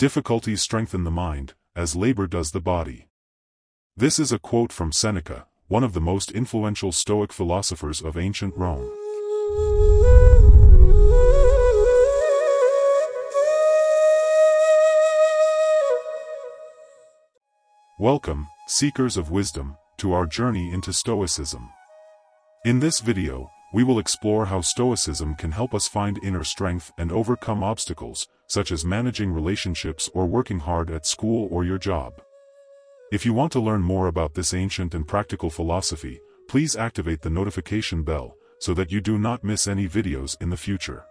Difficulties strengthen the mind, as labor does the body. This is a quote from Seneca, one of the most influential Stoic philosophers of ancient Rome. Welcome, seekers of wisdom, to our journey into Stoicism. In this video, we will explore how Stoicism can help us find inner strength and overcome obstacles, such as managing relationships or working hard at school or your job. If you want to learn more about this ancient and practical philosophy, please activate the notification bell, so that you do not miss any videos in the future.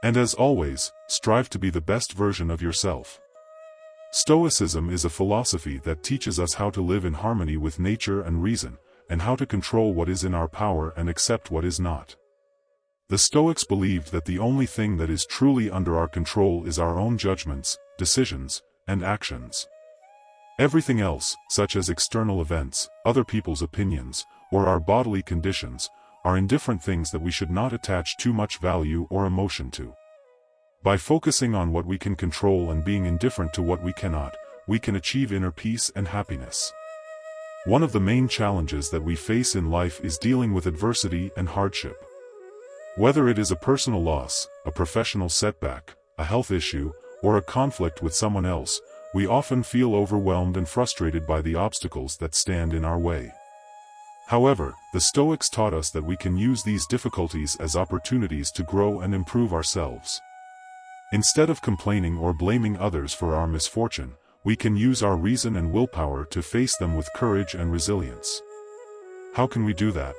And as always, strive to be the best version of yourself. Stoicism is a philosophy that teaches us how to live in harmony with nature and reason, and how to control what is in our power and accept what is not. The Stoics believed that the only thing that is truly under our control is our own judgments, decisions, and actions. Everything else, such as external events, other people's opinions, or our bodily conditions, are indifferent things that we should not attach too much value or emotion to. By focusing on what we can control and being indifferent to what we cannot, we can achieve inner peace and happiness. One of the main challenges that we face in life is dealing with adversity and hardship. Whether it is a personal loss, a professional setback, a health issue, or a conflict with someone else, we often feel overwhelmed and frustrated by the obstacles that stand in our way. However, the Stoics taught us that we can use these difficulties as opportunities to grow and improve ourselves. Instead of complaining or blaming others for our misfortune, we can use our reason and willpower to face them with courage and resilience. How can we do that?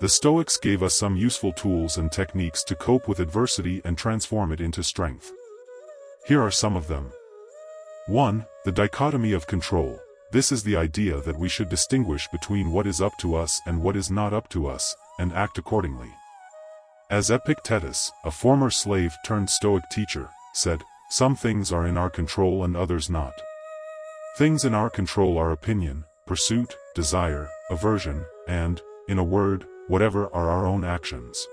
The Stoics gave us some useful tools and techniques to cope with adversity and transform it into strength. Here are some of them. 1. The dichotomy of control. This is the idea that we should distinguish between what is up to us and what is not up to us, and act accordingly. As Epictetus, a former slave-turned-Stoic teacher, said, "Some things are in our control and others not. Things in our control are opinion, pursuit, desire, aversion, and, in a word, whatever are our own actions.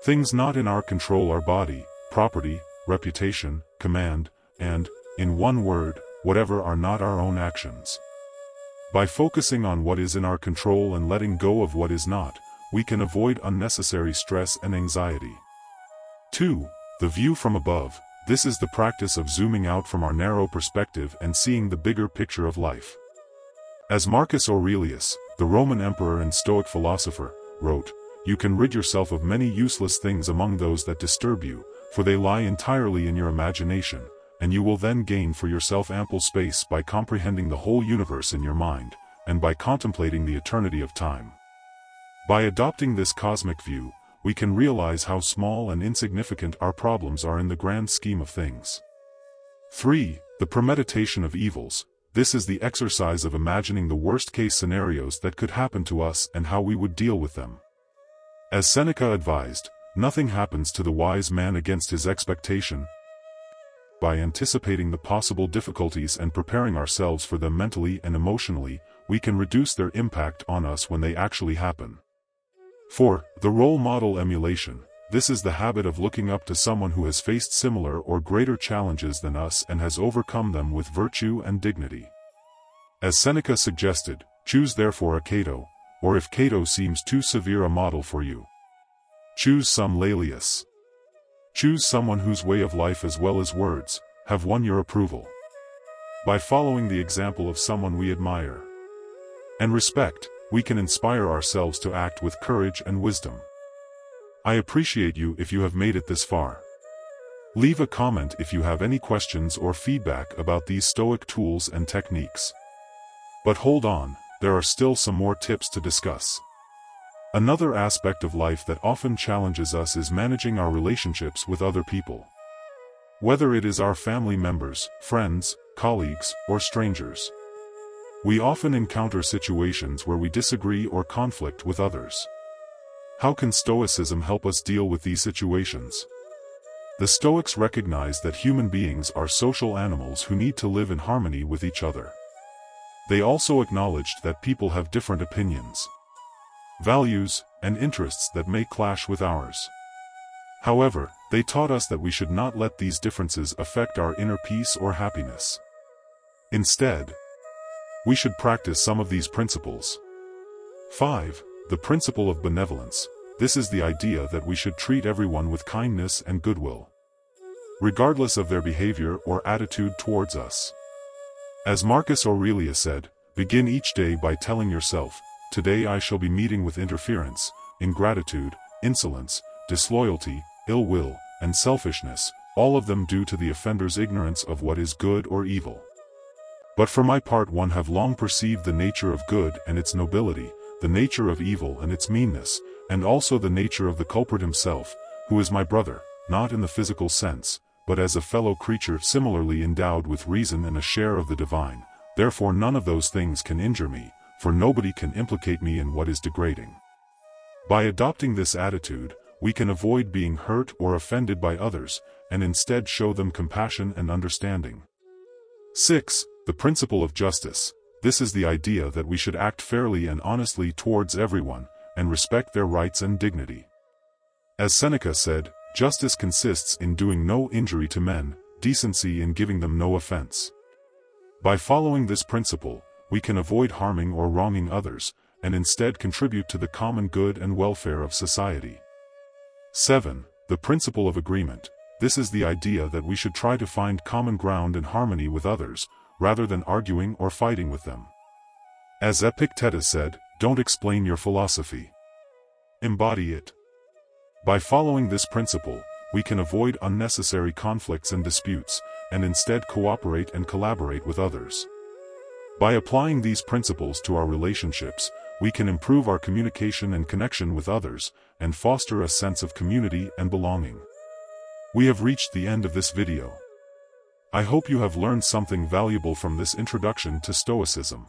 Things not in our control are body, property, reputation, command, and, in one word, whatever are not our own actions." By focusing on what is in our control and letting go of what is not, we can avoid unnecessary stress and anxiety. 2. The view from above. This is the practice of zooming out from our narrow perspective and seeing the bigger picture of life. As Marcus Aurelius, the Roman emperor and Stoic philosopher, wrote, "You can rid yourself of many useless things among those that disturb you, for they lie entirely in your imagination, and you will then gain for yourself ample space by comprehending the whole universe in your mind, and by contemplating the eternity of time." By adopting this cosmic view, we can realize how small and insignificant our problems are in the grand scheme of things. 3. The premeditation of evils. This is the exercise of imagining the worst-case scenarios that could happen to us and how we would deal with them. As Seneca advised, nothing happens to the wise man against his expectation. By anticipating the possible difficulties and preparing ourselves for them mentally and emotionally, we can reduce their impact on us when they actually happen. 4. The role model emulation. This is the habit of looking up to someone who has faced similar or greater challenges than us and has overcome them with virtue and dignity. As Seneca suggested, choose therefore a Cato, or if Cato seems too severe a model for you, choose some Laelius. Choose someone whose way of life as well as words have won your approval. By following the example of someone we admire and respect, we can inspire ourselves to act with courage and wisdom. I appreciate you if you have made it this far. Leave a comment if you have any questions or feedback about these Stoic tools and techniques. But hold on, there are still some more tips to discuss. Another aspect of life that often challenges us is managing our relationships with other people. Whether it is our family members, friends, colleagues, or strangers. We often encounter situations where we disagree or conflict with others. How can Stoicism help us deal with these situations? The Stoics recognize that human beings are social animals who need to live in harmony with each other. They also acknowledged that people have different opinions, values, and interests that may clash with ours. However, They taught us that we should not let these differences affect our inner peace or happiness. Instead, we should practice some of these principles. 5. The principle of benevolence. This is the idea that we should treat everyone with kindness and goodwill, regardless of their behavior or attitude towards us. As Marcus Aurelius said, begin each day by telling yourself, today I shall be meeting with interference, ingratitude, insolence, disloyalty, ill will, and selfishness, all of them due to the offender's ignorance of what is good or evil. But for my part, one have long perceived the nature of good and its nobility, the nature of evil and its meanness, and also the nature of the culprit himself, who is my brother, not in the physical sense, but as a fellow creature similarly endowed with reason and a share of the divine. Therefore none of those things can injure me, for nobody can implicate me in what is degrading. By adopting this attitude, we can avoid being hurt or offended by others, and instead show them compassion and understanding. 6. The principle of justice. This is the idea that we should act fairly and honestly towards everyone, and respect their rights and dignity. As Seneca said, justice consists in doing no injury to men, decency in giving them no offense. By following this principle, we can avoid harming or wronging others, and instead contribute to the common good and welfare of society. 7. The principle of agreement. This is the idea that we should try to find common ground and harmony with others, rather than arguing or fighting with them. As Epictetus said, don't explain your philosophy. Embody it. By following this principle, we can avoid unnecessary conflicts and disputes, and instead cooperate and collaborate with others. By applying these principles to our relationships, we can improve our communication and connection with others, and foster a sense of community and belonging. We have reached the end of this video. I hope you have learned something valuable from this introduction to Stoicism.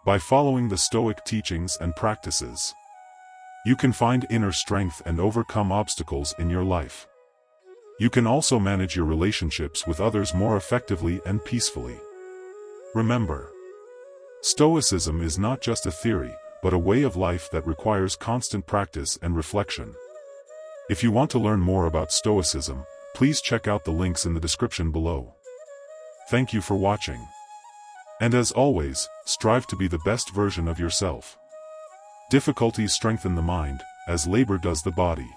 By following the Stoic teachings and practices, you can find inner strength and overcome obstacles in your life. You can also manage your relationships with others more effectively and peacefully. Remember, Stoicism is not just a theory, but a way of life that requires constant practice and reflection. If you want to learn more about Stoicism, please check out the links in the description below. Thank you for watching. And as always, strive to be the best version of yourself. Difficulties strengthen the mind, as labor does the body.